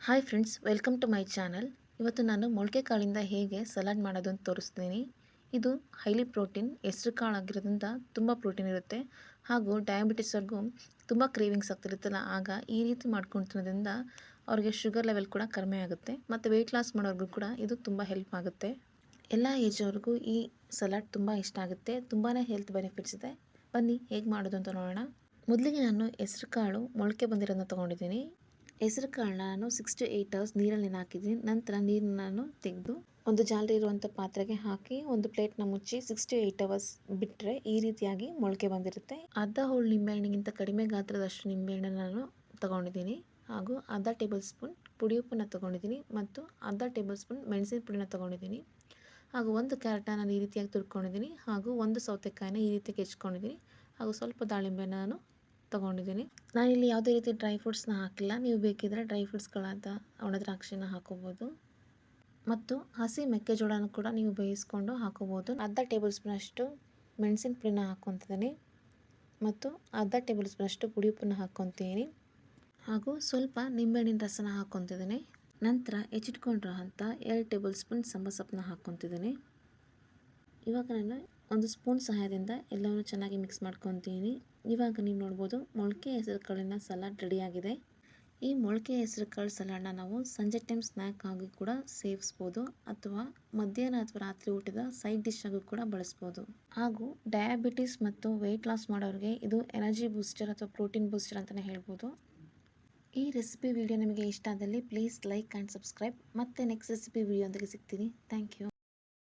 Hi friends, welcome to my channel. ಇವತ್ತು ನಾನು ಮೊಳಕೆ ಕಾಳಿಂದ ಹೇಗೆ ಸಲಾಡ್ ಮಾಡೋದು ಅಂತ ತೋರಿಸ್ತೀನಿ. ಇದು ಹೈಲಿ ಪ್ರೋಟೀನ್ ಹೆಸರು ಕಾಳು ಆಗಿರೋದ್ರಿಂದ ತುಂಬ ಪ್ರೋಟೀನ್ ಇರುತ್ತೆ. ಹಾಗೂ ಡಯಾಬಿಟಿಸರ್ಗೂ ತುಂಬ ಕ್ರೇವಿಂಗ್ಸ್ ಆಗ್ತಿರುತ್ತಲ್ಲ, ಆಗ ಈ ರೀತಿ ಮಾಡ್ಕೊಂಡು ತಿನ್ನೋದ್ರಿಂದ ಅವ್ರಿಗೆ ಶುಗರ್ ಲೆವೆಲ್ ಕೂಡ ಕಡಿಮೆ ಆಗುತ್ತೆ. ಮತ್ತು ವೆಯ್ಟ್ ಲಾಸ್ ಮಾಡೋರ್ಗೂ ಕೂಡ ಇದು ತುಂಬ ಹೆಲ್ಪ್ ಆಗುತ್ತೆ. ಎಲ್ಲ ಏಜ್ ಅವ್ರಿಗೂ ಈ ಸಲಾಡ್ ತುಂಬ ಇಷ್ಟ ಆಗುತ್ತೆ. ತುಂಬಾ ಹೆಲ್ತ್ ಬೆನಿಫಿಟ್ಸ್ ಇದೆ. ಬನ್ನಿ ಹೇಗೆ ಮಾಡೋದು ಅಂತ ನೋಡೋಣ. ಮೊದಲಿಗೆ ನಾನು ಹೆಸರು ಕಾಳು ಮೊಳಕೆ ಬಂದಿರೋದನ್ನ ತೊಗೊಂಡಿದ್ದೀನಿ. ಹೆಸರು ಕಾಳನ್ನ ನಾನು 6 to 8 hours ನೀರಲ್ಲಿ ಹಾಕಿದ್ದೀನಿ. ನಂತರ ನೀರನ್ನ ನಾನು ತೆಗೆದು ಒಂದು ಜಾಲರಿ ಇರುವಂಥ ಪಾತ್ರೆಗೆ ಹಾಕಿ ಒಂದು ಪ್ಲೇಟ್ನ ಮುಚ್ಚಿ 6 to 8 hours ಬಿಟ್ಟರೆ ಈ ರೀತಿಯಾಗಿ ಮೊಳಕೆ ಬಂದಿರುತ್ತೆ. ಅರ್ಧ ಹೋಳು ನಿಂಬೆಹಣ್ಣಿಗಿಂತ ಕಡಿಮೆ ಗಾತ್ರದಷ್ಟು ನಿಂಬೆಹಣ್ಣನ್ನು ನಾನು ತಗೊಂಡಿದ್ದೀನಿ. ಹಾಗೂ ಅರ್ಧ ಟೇಬಲ್ ಸ್ಪೂನ್ ಪುಡಿ ಉಪ್ಪನ್ನು ತೊಗೊಂಡಿದ್ದೀನಿ ಮತ್ತು ಅರ್ಧ ಟೇಬಲ್ ಸ್ಪೂನ್ ಮೆಣಸಿನ ಪುಡಿನ ತೊಗೊಂಡಿದ್ದೀನಿ. ಹಾಗೂ ಒಂದು ಕ್ಯಾರೆಟನ್ನ ನಾನು ಈ ರೀತಿಯಾಗಿ ತುರ್ಕೊಂಡಿದ್ದೀನಿ. ಹಾಗೂ ಒಂದು ಸೌತೆಕಾಯಿನ ಈ ರೀತಿಯಾಗಿ ಹೆಚ್ಕೊಂಡಿದ್ದೀನಿ. ಹಾಗೂ ಸ್ವಲ್ಪ ದಾಳಿಂಬೆನ ನಾನು ತೊಗೊಂಡಿದ್ದೀನಿ. ನಾನಿಲ್ಲಿ ಯಾವುದೇ ರೀತಿ ಡ್ರೈ ಫ್ರೂಟ್ಸ್ನ ಹಾಕಿಲ್ಲ. ನೀವು ಬೇಕಿದ್ದರೆ ಡ್ರೈ ಫ್ರೂಟ್ಸ್ಗಳಾದ ಒಣ ದ್ರಾಕ್ಷಿನ ಹಾಕೋಬೋದು ಮತ್ತು ಹಸಿ ಮೆಕ್ಕೆಜೋಳನ ಕೂಡ ನೀವು ಬೇಯಿಸ್ಕೊಂಡು ಹಾಕೋಬೋದು. ಅರ್ಧ ಟೇಬಲ್ ಸ್ಪೂನಷ್ಟು ಮೆಣಸಿನ ಪುಡಿನ ಹಾಕ್ಕೊತಿದ್ದೀನಿ ಮತ್ತು ಅರ್ಧ ಟೇಬಲ್ ಸ್ಪೂನಷ್ಟು ಪುಡಿ ಉಪ್ಪನ್ನು ಹಾಕ್ಕೊತೀನಿ. ಹಾಗೂ ಸ್ವಲ್ಪ ನಿಂಬೆಹಣ್ಣಿನ ರಸನ ಹಾಕ್ಕೊತಿದ್ದೀನಿ. ನಂತರ ಹೆಚ್ಚಿಟ್ಕೊಂಡಿರೋ ಅಂಥ 2 ಟೇಬಲ್ ಸ್ಪೂನ್ ಸಂಬಸಪ್ಪನ್ನ ಹಾಕ್ಕೊತಿದ್ದೀನಿ. ಇವಾಗ ನಾನು ಒಂದು ಸ್ಪೂನ್ ಸಹಾಯದಿಂದ ಎಲ್ಲವನ್ನು ಚೆನ್ನಾಗಿ ಮಿಕ್ಸ್ ಮಾಡ್ಕೊತೀನಿ. ಇವಾಗ ನೀವು ನೋಡ್ಬೋದು ಮೊಳಕೆ ಹೆಸರು ಕಾಳಿನ ಸಲಾಡ್ ರೆಡಿಯಾಗಿದೆ. ಈ ಮೊಳಕೆ ಹೆಸರು ಕಾಳು ಸಲಾಡ್ನ ನಾವು ಸಂಜೆ ಟೈಮ್ ಸ್ನ್ಯಾಕ್ ಆಗಿ ಕೂಡ ಸೇವಿಸ್ಬೋದು ಅಥವಾ ಮಧ್ಯಾಹ್ನ ಅಥವಾ ರಾತ್ರಿ ಊಟದ ಸೈಡ್ ಡಿಶ್ ಆಗಿ ಕೂಡ ಬಳಸ್ಬೋದು. ಹಾಗೂ ಡಯಾಬಿಟಿಸ್ ಮತ್ತು ವೆಯ್ಟ್ ಲಾಸ್ ಮಾಡೋರಿಗೆ ಇದು ಎನರ್ಜಿ ಬೂಸ್ಟರ್ ಅಥವಾ ಪ್ರೋಟೀನ್ ಬೂಸ್ಟರ್ ಅಂತಲೇ ಹೇಳ್ಬೋದು. ಈ ರೆಸಿಪಿ ವಿಡಿಯೋ ನಿಮಗೆ ಇಷ್ಟ ಆದಲ್ಲಿ ಪ್ಲೀಸ್ ಲೈಕ್ ಆ್ಯಂಡ್ ಸಬ್ಸ್ಕ್ರೈಬ್. ಮತ್ತೆ ನೆಕ್ಸ್ಟ್ ರೆಸಿಪಿ ವಿಡಿಯೋ ಸಿಗ್ತೀನಿ. Thank you.